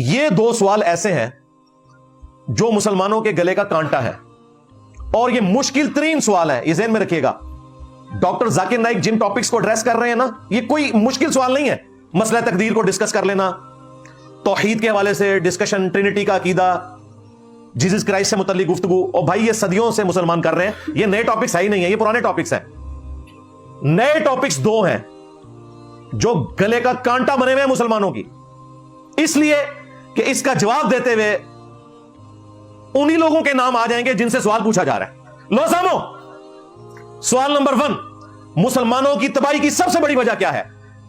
یہ دو سوال ایسے ہیں جو مسلمانوں کے گلے کا کانٹا ہے اور یہ مشکل ترین سوال ہے, یہ ذہن میں رکھیے گا. ڈاکٹر ذاکر نائک جن ٹاپکس کو ایڈریس کر رہے ہیں نا, یہ کوئی مشکل سوال نہیں ہے. مسئلہ تقدیر کو ڈسکس کر لینا, توحید کے حوالے سے ڈسکشن, ٹرینٹی کا عقیدہ, جیزس کرائسٹ سے متعلق گفتگو. اور بھائی یہ صدیوں سے مسلمان کر رہے ہیں, یہ نئے ٹاپکس ہے ہی نہیں ہے, یہ پرانے ٹاپکس ہیں. نئے ٹاپکس دو ہیں جو گلے کا کانٹا بنے ہوئے ہیں مسلمانوں کی, اس لیے کہ اس کا جواب دیتے ہوئے انہی لوگوں کے نام آ جائیں گے جن سے سوال پوچھا جا رہا ہے. لو سامو, سوال نمبر 1, مسلمانوں کی تباہی کی سب سے بڑی وجہ کیا ہے؟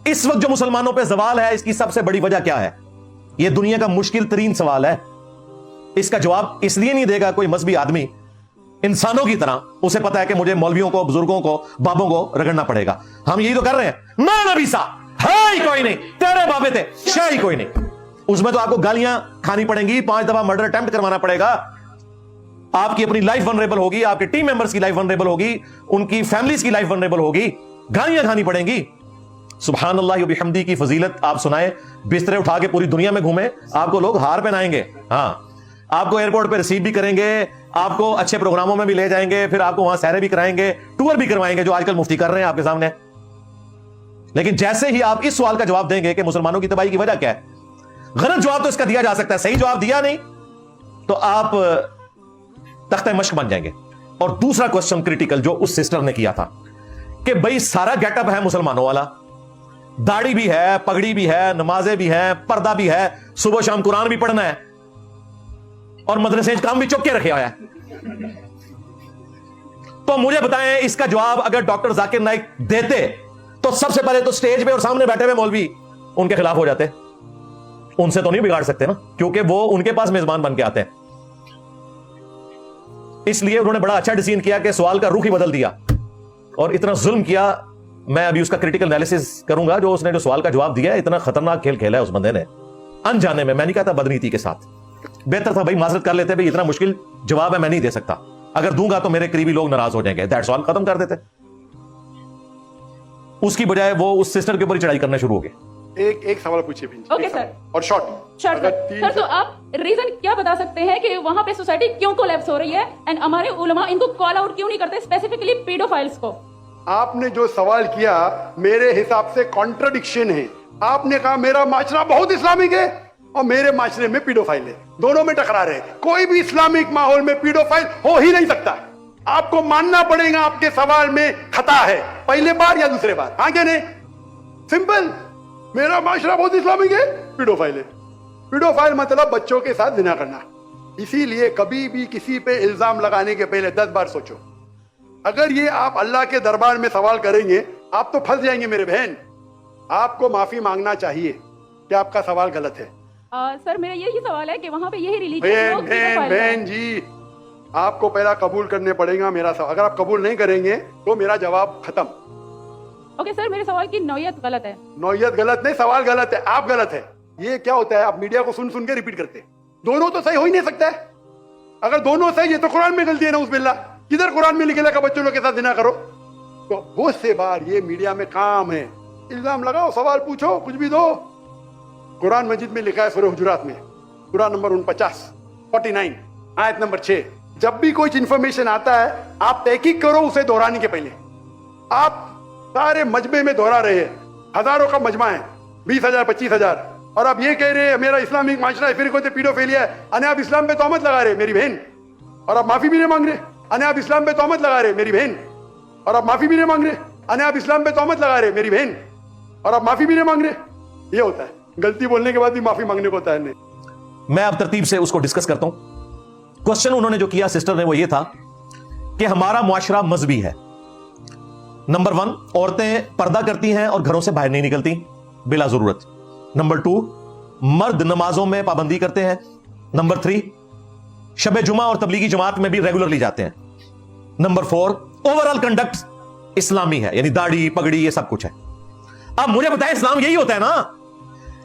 اس وقت جو مسلمانوں پہ زوال ہے اس کی سب سے بڑی وجہ کیا ہے؟ یہ دنیا کا مشکل ترین سوال ہے. اس کا جواب اس لیے نہیں دے گا کوئی مذہبی آدمی انسانوں کی طرح, اسے پتا ہے کہ مجھے مولویوں کو, بزرگوں کو, بابوں کو رگڑنا پڑے گا. ہم یہی تو کر رہے ہیں. نا نبی سا ہے ہی کوئی نہیں, تیرے بابے تھے شاہ ہی کوئی نہیں. اس میں تو آپ کو گالیاں کھانی پڑیں گی, 5 دفعہ مرڈر اٹیمپٹ کروانا پڑے گا, آپ کی اپنی لائف ونریبل ہوگی, آپ کے ٹیم ممبرز کی لائف ونریبل ہوگی, ان کی فیملیز کی لائف ونریبل ہوگی, گالیاں کھانی پڑیں گی. سبحان اللہ و بحمدی کی فضیلت آپ سنائیں, بسترے اٹھا کے پوری دنیا میں گھومیں, آپ کو لوگ ہار پہنائیں گے. ہاں, آپ کو ایئرپورٹ پہ ریسیو بھی کریں گے, آپ کو اچھے پروگراموں میں بھی لے جائیں گے, پھر آپ کو وہاں سیرے بھی کرائیں گے, ٹور بھی کروائیں گے, جو آج کل مفتی کر رہے ہیں آپ کے سامنے. لیکن جیسے ہی آپ اس سوال کا جواب دیں گے کہ مسلمانوں کی تباہی کی وجہ کیا ہے, غلط جواب تو اس کا دیا جا سکتا ہے, صحیح جواب دیا نہیں تو آپ تختہ مشق بن جائیں گے. اور دوسرا کوسچن کریٹیکل جو اس سسٹر نے کیا تھا کہ بھائی سارا گیٹ اپ ہے مسلمانوں والا, داڑھی بھی ہے, پگڑی بھی ہے, نمازیں بھی ہیں, پردہ بھی ہے, صبح شام قرآن بھی پڑھنا ہے, اور مدرسے کام بھی چوک کے رکھے ہوا ہے. تو مجھے بتائیں اس کا جواب اگر ڈاکٹر ذاکر نائک دیتے تو سب سے پہلے تو سٹیج پہ اور سامنے بیٹھے ہوئے مولوی ان کے خلاف ہو جاتے. ان سے تو نہیں بگاڑ سکتے نا, کیونکہ وہ ان کے پاس میزبان بن کے آتے ہیں. اس لیے انہوں نے بڑا اچھا ڈیسیژن کیا کہ سوال کا رخ ہی بدل دیا اور اتنا ظلم کیا. میں ابھی اس کا کریٹیکل انالیسس کروں گا. جو اس نے جو سوال کا جواب دیا ہے, اتنا خطرناک کھیل کھیلا ہے اس بندے نے انجانے میں. میں نہیں کہتا بدنیتی کے ساتھ, بہتر تھا بھائی معذرت کر لیتے, بھائی اتنا مشکل جواب ہے میں نہیں دے سکتا, اگر دوں گا تو میرے قریبی لوگ ناراض ہو جائیں گے, دیٹس آل, ختم کر دیتے. اس کی بجائے وہ اس سسٹر کے اوپر ہی چڑھائی کرنا شروع ہو گئے. ایک سوال پوچھیے اوکے سر, اور شارٹ سر. تو آپ ریزن کیا بتا سکتے ہیں کہ وہاں پہ سوسائٹی کیوں کولیپس ہو رہی ہے, اینڈ ہمارے علماء ان کو کال آؤٹ کیوں نہیں کرتے, اسپیسیفکلی پیڈوفائلز کو؟ آپ نے جو سوال کیا میرے حساب سے کانٹرڈکشن ہے. آپ نے کہا میرا معاشرہ بہت اسلامک ہے اور میرے معاشرے میں پیڈوفائل ہے, دونوں میں ٹکرا رہے ہیں. کوئی بھی اسلامک ماحول میں پیڈوفائل ہو ہی نہیں سکتا. آپ کو ماننا پڑے گا آپ کے سوال میں خطا ہے, پہلے بار یا دوسرے بار, ہاں کہ نہیں؟ سمپل, میرا معاشرہ بہت اسلامک ہے, پیڈوفائل ہے. پیڈوفائل مطلب بچوں کے ساتھ زنا کرنا. اسی لیے کبھی بھی کسی پہ الزام لگانے کے پہلے 10 بار سوچو. اگر یہ آپ اللہ کے دربار میں سوال کریں گے آپ تو پھنس جائیں گے میرے بہن. آپ کو معافی مانگنا چاہیے کہ آپ کا سوال غلط ہے. سر میرا یہی سوال ہے کہ وہاں پہ یہی ریلیجن بہن جی, آپ کو پہلا قبول کرنے پڑے گا میرا سوال. اگر آپ قبول نہیں کریں گے تو میرا جواب ختم. اوکے سر, میرے سوال کی نوعیت غلط ہے. نوعیت غلط نہیں, سوال غلط ہے, آپ غلط ہے. یہ کیا ہوتا ہے, آپ میڈیا کو سن سن کے ریپیٹ کرتے, دونوں تو صحیح ہو ہی نہیں سکتا ہے. اگر دونوں صحیح ہے تو قرآن میں غلطی ہے, نعوذ باللہ. کدھر قرآن میں لکھے لگا بچوں کے ساتھ زنا کرو؟ تو بہت سے بار یہ میڈیا میں کام ہے, الزام لگاؤ, سوال پوچھو, کچھ بھی دو. قرآن مجید میں لکھا ہے سورہ حجرات میں, سورہ نمبر 49 آیت نمبر 6, جب بھی کوئی انفارمیشن آتا ہے آپ تحقیق کرو اسے دہرانے کے پہلے. آپ سارے مجمع میں دہرا رہے ہیں, ہزاروں کا مجمع ہے, 20,000 25,000, اور آپ یہ کہہ رہے ہیں میرا اسلامک معاشرہ ہے, پھر کوئی پیڈوفیلیا ہے, انہیں آپ اسلام پہ تہمت لگا رہے میری بہن, اور آپ معافی بھی نہیں مانگ رہے. انہیں آپ اسلام پہ تہمت لگا رہے میری بہن, اور آپ معافی بھی نہیں مانگ رہے. انہیں آپ اسلام پہ تہمت لگا رہے میری بہن, اور آپ معافی بھی نہیں مانگ رہے. یہ ہوتا ہے, غلطی بولنے کے بعد بھی معافی مانگنے کو ہوتا ہے. میں اب ترتیب سے اس کو ڈسکس کرتا ہوں. کوسچن انہوں نے جو کیا سسٹر نے وہ یہ تھا کہ ہمارا معاشرہ مذہبی ہے. نمبر 1, عورتیں پردہ کرتی ہیں اور گھروں سے باہر نہیں نکلتی بلا ضرورت. نمبر 2, مرد نمازوں میں پابندی کرتے ہیں. نمبر 3, شب جمعہ اور تبلیغی جماعت میں بھی ریگولرلی جاتے ہیں. نمبر 4, اوور آل کنڈکٹ اسلامی ہے, یعنی داڑھی پگڑی یہ سب کچھ ہے. اب مجھے بتائیں اسلام یہی ہوتا ہے نا,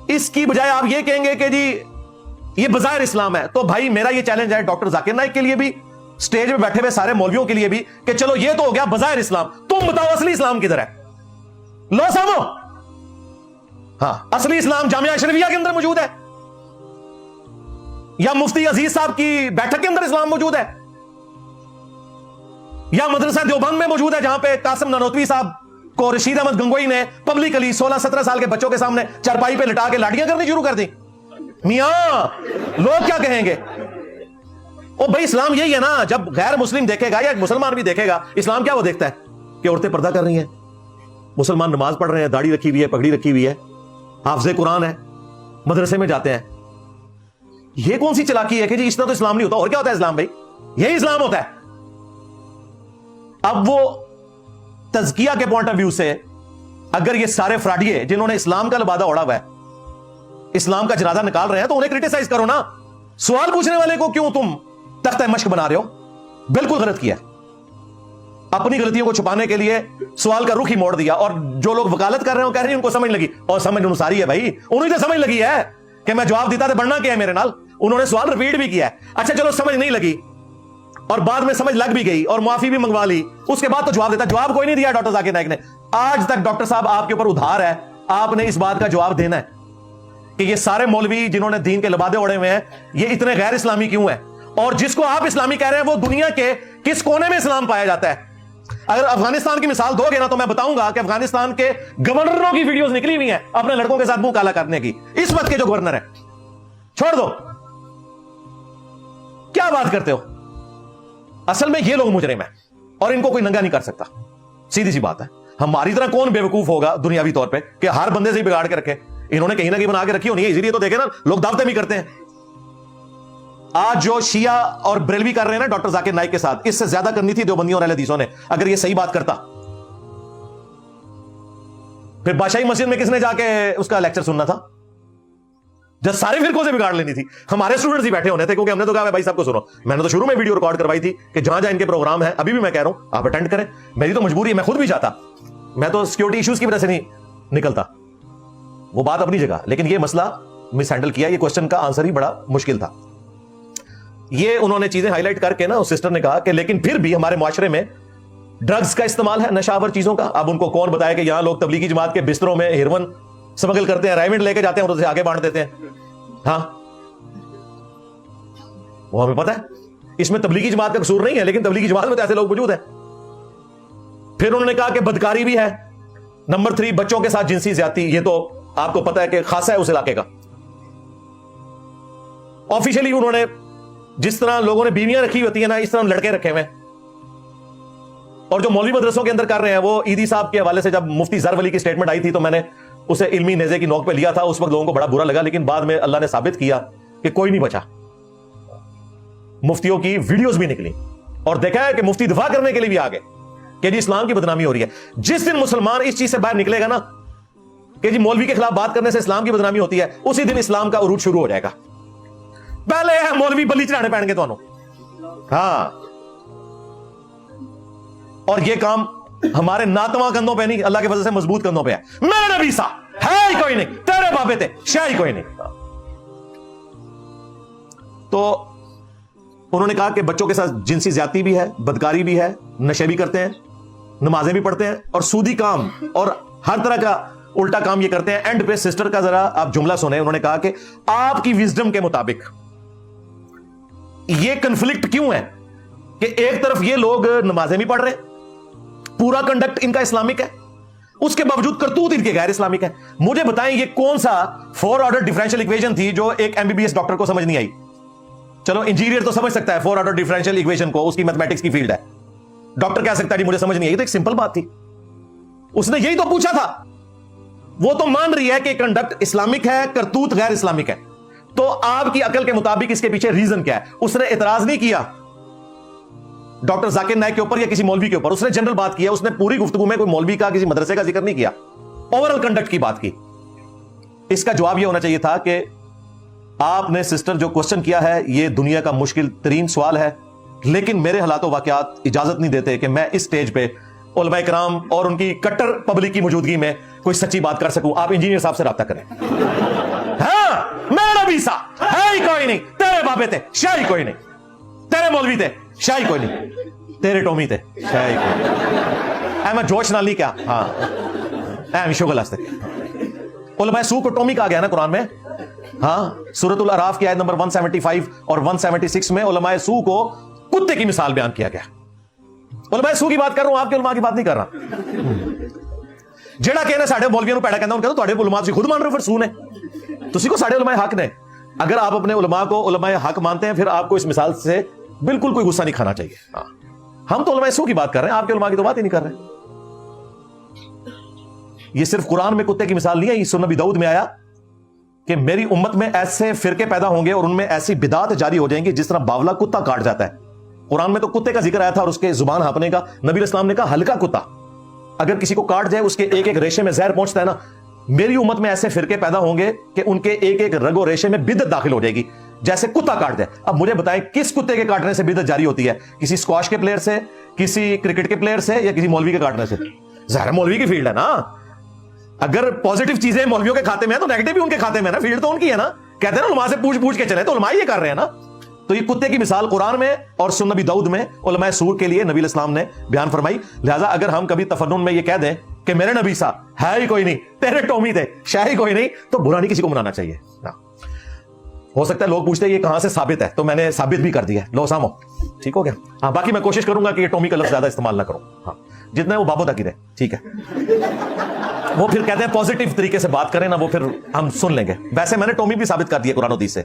اس کی بجائے آپ یہ کہیں گے کہ جی یہ بظاہر اسلام ہے. تو بھائی میرا یہ چیلنج ہے ڈاکٹر ذاکر نائک کے لیے بھی, سٹیج پہ بیٹھے ہوئے سارے مولویوں کے لیے بھی, کہ چلو یہ تو ہو گیا بظاہر اسلام, تم بتاؤ اصلی اسلام کدھر ہے؟ لو سامو, ہاں اصلی اسلام جامعہ اشرفیہ کے اندر موجود ہے. या मुफ्ती अजीज साहब की बैठक के अंदर इस्लाम मौजूद है, या मदरसा देवबंद में मौजूद है जहां पे कासिम नानोतवी साहब को रशीद अहमद गंगोई ने पब्लिकली 16-17 साल के बच्चों के सामने चारपाई पे लिटा के लाठियां करनी शुरू कर दी। मियां लोग क्या कहेंगे? ओ भाई इस्लाम यही है ना, जब गैर मुस्लिम देखेगा या मुसलमान भी देखेगा, इस्लाम क्या वो देखता है कि औरतें पर्दा कर रही हैं, मुसलमान नमाज पढ़ रहे हैं, दाढ़ी रखी हुई है, पगड़ी रखी हुई है, हाफिज़े कुरान है, मदरसे में जाते हैं। ये कौन सी चालाकी है कि जी इस तरह तो इस्लाम नहीं होता। और क्या होता है इस्लाम भाई? यही इस्लाम होता है। अब वो तज़किया के पॉइंट ऑफ व्यू से अगर ये सारे फ्रॉडिये जिन्होंने इस्लाम का लबादा ओढ़ा हुआ है, इस्लाम का जनाजा निकाल रहे हैं, तो उन्हें क्रिटिसाइज करो ना। सवाल पूछने वाले को क्यों तुम तख्ता मश्क बना रहे हो? बिल्कुल गलत किया। अपनी गलतियों को छुपाने के लिए सवाल का रुख ही मोड़ दिया। और जो लोग वकालत कर रहे हो, कह रहे हैं उनको समझ लगी, और समझ अनुसारी है भाई, उन्हें तो समझ लगी है कि मैं जवाब देता तो बढ़ना क्या है मेरे नाल। उन्होंने सवाल रिपीट भी किया है। अच्छा चलो समझ नहीं लगी और बाद में समझ लग भी गई और माफी भी मंगवा ली, उसके बाद तो जवाब देता। जवाब कोई नहीं दिया डॉक्टर जाकिर नाइक ने आज तक। डॉक्टर साहब आपके ऊपर उधार है, आपने इस बात का जवाब देना है कि ये सारे मौलवी जिन्होंने दीन के लबादे ओढ़े हुए हैं, ये इतने गैर इस्लामी क्यों है, और जिसको आप इस्लामी कह रहे हैं वो दुनिया के किस कोने में इस्लाम पाया जाता है। अगर अफगानिस्तान की मिसाल दोगे ना तो मैं बताऊंगा कि अफगानिस्तान के गवर्नरों की वीडियोस निकली हुई हैं अपने लड़कों के साथ मुंह काला करने की। इस वक्त के जो गवर्नर है, छोड़ दो, क्या बात करते हो। असल में ये लोग मुजरिम हैं और इनको कोई नंगा नहीं कर सकता। सीधी सी बात है। हमारी तरह कौन बेवकूफ होगा दुनियावी तौर पे कि हर बंदे से ही बिगाड़ के रखे। इन्होंने कहीं ना कहीं बना के रखी होनी है, इसीलिए तो देखे ना लोग दावतें भी करते हैं। आज जो शिया और बरेलवी कर रहे हैं ना डॉक्टर जाकिर नाइक के साथ, इससे ज्यादा करनी थी देवबंदियों और अहले हदीसों ने, अगर ये सही बात करता। फिर बादशाही मस्जिद में किसने जाके उसका लेक्चर सुनना था, जब सारे फिरकों से बिगाड़ लेनी थी। हमारे स्टूडेंट्स ही बैठे होने थे, क्योंकि हमने तो कहा भाई सबको सुनो। मैंने तो शुरू में वीडियो रिकॉर्ड करवाई थी कि जहां जहां इनके प्रोग्राम है, अभी भी मैं कह रहा हूं आप अटेंड करें। मेरी तो मजबूरी है, मैं खुद भी चाहता, मैं तो सिक्योरिटी इश्यूज की वजह से नहीं निकलता, वो बात अपनी जगह। लेकिन ये मसला मिस हैंडल किया, ये क्वेश्चन का आंसर ही बड़ा मुश्किल था। ये उन्होंने चीजें हाईलाइट करके ना, उस सिस्टर ने कहा कि लेकिन फिर भी हमारे मुआशरे में ड्रग्स का इस्तेमाल है, नशावर चीजों का। अब उनको कौन बताया कि यहां लोग तबलीगी जमात के बिस्तरों में हेरोइन स्मगल करते हैं, राइमेंड लेके जाते हैं और उसे आगे बांट देते हैं। हाँ, वो हमें पता है। इसमें तबलीगी जमात का कसूर नहीं है, लेकिन तबलीगी जमात में तो ऐसे लोग मौजूद हैं। फिर उन्होंने कहा कि बदकारी भी है। नंबर 3, बच्चों के साथ जिनसी ज्यादती, ये तो आपको पता है कि खासा है उस इलाके का। ऑफिशियली उन्होंने जिस तरह लोगों ने बीवियां रखी होती है ना, इस तरह लड़के रखे हुए हैं। और जो मौलवी मदरसों के अंदर कर रहे हैं, वो ईदी साहब के हवाले से जब मुफ्ती ज़र वली की स्टेटमेंट आई थी तो मैंने उसे इल्मी नेज़े की नोक पे लिया था। उस वक्त लोगों को बड़ा बुरा लगा, लेकिन बाद में अल्लाह ने साबित किया कि कोई नहीं बचा। मुफ्तियों की वीडियोस भी निकली और देखा है कि मुफ्ती दिफा करने के लिए भी आ गए कि जी इस्लाम की बदनामी हो रही है। जिस दिन मुसलमान इस चीज से बाहर निकलेगा ना कि जी मौलवी के खिलाफ बात करने से इस्लाम की बदनामी होती है, उसी दिन इस्लाम का उरूज शुरू हो जाएगा। पहले है मौलवी बली चढ़ाने पैणगे तो। हाँ, और ये काम हमारे नातवा कंधों पे नहीं, अल्लाह के वजह से मजबूत कंधों पे है। मेरे नबी सा है ही कोई नहीं, तेरे बाबे थे शाह ही कोई नहीं। तो उन्होंने कहा कि बच्चों के साथ जिनसी ज्यादती भी है, बदकारी भी है, नशे भी करते हैं, नमाजें भी पढ़ते हैं और सूदी काम और हर तरह का उल्टा काम ये करते हैं। एंड पे सिस्टर का जरा आप जुमला सुने। उन्होंने कहा कि आपकी विजडम के मुताबिक ये कंफ्लिक्ट क्यों है कि एक तरफ ये लोग नमाजें भी पढ़ रहे हैं, पूरा कंडक्ट इनका इस्लामिक है, उसके बावजूद करतूत इनके गैर इस्लामिक है। मुझे बताएं ये कौन सा 4 ऑर्डर डिफरेंशियल इक्वेशन थी जो एक एमबीबीएस डॉक्टर को समझ नहीं आई। चलो इंजीनियर तो समझ सकता है 4 ऑर्डर डिफरेंशियल इक्वेशन को, उसकी मैथमेटिक्स की फील्ड है। डॉक्टर कह सकता है जी मुझे समझ नहीं आई, तो एक सिंपल बात थी, उसने यही तो पूछा था। वो तो मान रही है कि कंडक्ट इस्लामिक है, करतूत गैर इस्लामिक है। तो आपकी अकल के मुताबिक इसके पीछे रीजन क्या है? उसने इतराज नहीं किया डॉक्टर जाकिर नाइक के ऊपर या किसी मौलवी के ऊपर, उसने जनरल बात किया। उसने पूरी गुफ्तगू में कोई मौलवी का, किसी मदरसे का जिक्र नहीं किया, ओवरऑल कंडक्ट की बात की। इसका जवाब यह होना चाहिए था कि आपने सिस्टर जो क्वेश्चन किया है ये दुनिया का मुश्किल तरीन सवाल है, लेकिन मेरे हालात वाकयात इजाजत नहीं देते कि मैं इस स्टेज पे उलमा इकराम और उनकी कट्टर पब्लिक की मौजूदगी में कोई सच्ची बात कर सकूं। आप इंजीनियर साहब से राब्ता करें। हाँ, मेरा नबी सा है ही कोई नहीं, तेरे बाबे थे शाह ही कोई नहीं, तेरे मौलवी थे शाह ही कोई नहीं, तेरे टोमी थे शाह ही कोई नहीं। मैं जोश नाली क्या? हाँ, शुगल उलमाए सू को टोमी कहा गया ना कुरान में। हाँ, सूरतुल अराफ की आयत नंबर 175 और 176 में उलमाए सू को कुत्ते की मिसाल बयान किया गया। उलमाए सू की बात कर रहा हूं, आपके उलमा की बात नहीं कर रहा। ਜਿਹੜਾ कहना साढ़े मौलवियों पैड़ा कहता उनका तो ਤੁਹਾਡੇ उलमा ਤੁਸੀਂ खुद मान रहे हो फिर सू ने, तुसी को साढ़े उलमाए हक ने। अगर आप अपने उलमा को उलमाए हक मानते हैं फिर आपको इस मिसाल से बिल्कुल कोई गुस्सा नहीं खाना चाहिए। हाँ, हम तो उलमाए सू की बात कर रहे हैं, आपके उलमा की तो बात ही नहीं कर रहे। ये सिर्फ कुरान में कुत्ते की मिसाल नहीं है, ये सुन्नत नबी दाऊद में आया कि मेरी उम्मत में ऐसे फिरके पैदा होंगे और उनमें ऐसी बिदात जारी हो जाएंगी जिस तरह बावला कुत्ता काट जाता है। कुरान में तो कुत्ते का जिक्र आया था और उसके जुबान हाँपने का। नबी इस्लाम ने कहा हल्का कुत्ता अगर किसी को काट जाए उसके एक एक रेशे में जहर पहुंचता है ना, मेरी उम्मत में ऐसे फिरके पैदा होंगे कि उनके एक एक रगो रेशे में बिदत दाखिल हो जाएगी जैसे कुत्ता काट जाए। अब मुझे बताएं किस कुत्ते के काटने से बिदत जारी होती है? किसी स्क्वाश के प्लेयर से, किसी क्रिकेट के प्लेयर से, या किसी मौलवी के काटने से? जहर मौलवी की फील्ड है ना। अगर पॉजिटिव चीजें मौलवियों के खाते में है तो नेगेटिव भी उनके खाते में है ना, फील्ड तो उनकी है ना। कहते हैं ना उलमा से पूछ पूछ के चले, तो उलमा ये कर रहे हैं ना। तो ये कुत्ते की मिसाल कुरान में और सुन्नत नबी दाऊद में उलमाए सूर के लिए नबी इस्लाम ने बयान फरमाई। लिहाजा अगर हम कभी तफन्नुन में ये कह दें कि मेरे नबी सा है ही कोई नहीं, तेरे टोमी थे, शाह ही कोई नहीं, तो बुरा नहीं किसी को मनाना चाहिए। हो सकता है लोग पूछते हैं ये कहां से साबित है, तो मैंने साबित भी कर दिया, लो सामो, ठीक हो गया। हाँ, बाकी मैं कोशिश करूंगा कि ये टोमी का लफ्ज ज्यादा इस्तेमाल ना करूं। हाँ, जितना वो बाबू तक ही रहे, ठीक है। वो फिर कहते हैं पॉजिटिव तरीके से बात करें ना, वो फिर हम सुन लेंगे। वैसे मैंने टोमी भी साबित कर दिया कुरान हदीस से।